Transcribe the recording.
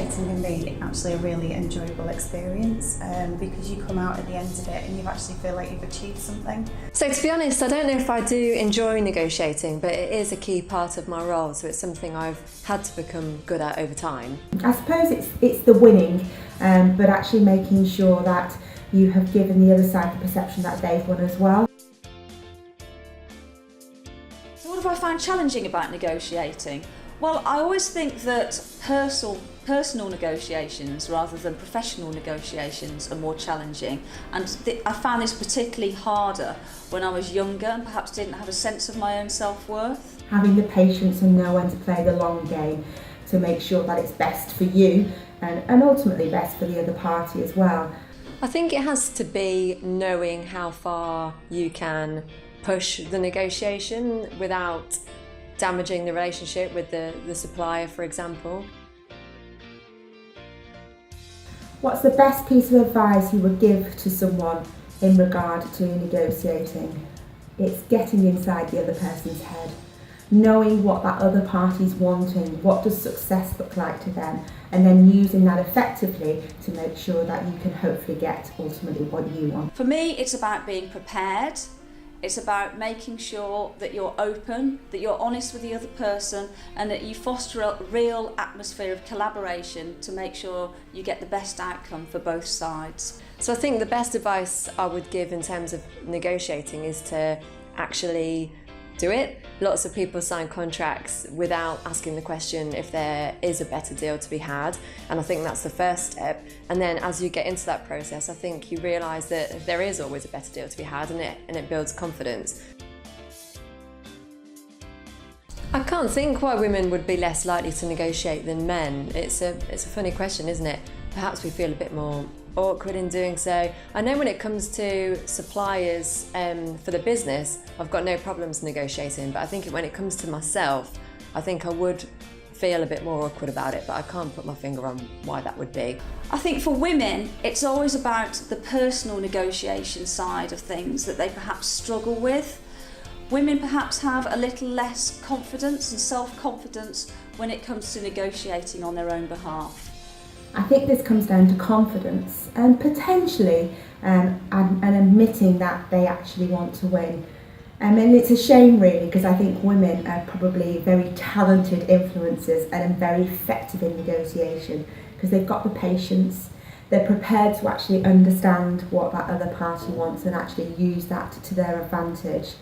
Negotiating can be actually a really enjoyable experience because you come out at the end of it and you actually feel like you've achieved something. So to be honest, I don't know if I do enjoy negotiating, but it is a key part of my role, so it's something I've had to become good at over time. I suppose it's the winning, but actually making sure that you have given the other side the perception that they've won as well. So what have I found challenging about negotiating? Well, I always think that personal negotiations rather than professional negotiations are more challenging, and I found this particularly harder when I was younger and perhaps didn't have a sense of my own self-worth. Having the patience and know when to play the long game to make sure that it's best for you and ultimately best for the other party as well. I think it has to be knowing how far you can push the negotiation without damaging the relationship with the supplier, for example. What's the best piece of advice you would give to someone in regard to negotiating? It's getting inside the other person's head, knowing what that other party's wanting, what does success look like to them, and then using that effectively to make sure that you can hopefully get ultimately what you want. For me, it's about being prepared. It's about making sure that you're open, that you're honest with the other person, and that you foster a real atmosphere of collaboration to make sure you get the best outcome for both sides. So I think the best advice I would give in terms of negotiating is to actually do it. Lots of people sign contracts without asking the question if there is a better deal to be had, and I think that's the first step. And then as you get into that process, I think you realise that there is always a better deal to be had, and it builds confidence. I can't think why women would be less likely to negotiate than men. It's a funny question, isn't it? Perhaps we feel a bit more awkward in doing so. I know when it comes to suppliers for the business, I've got no problems negotiating, but I think when it comes to myself, I think I would feel a bit more awkward about it, but I can't put my finger on why that would be. I think for women, it's always about the personal negotiation side of things that they perhaps struggle with. Women perhaps have a little less confidence and self-confidence when it comes to negotiating on their own behalf. I think this comes down to confidence and potentially and admitting that they actually want to win. And it's a shame really, because I think women are probably very talented influencers and very effective in negotiation because they've got the patience, they're prepared to actually understand what that other party wants and actually use that to their advantage.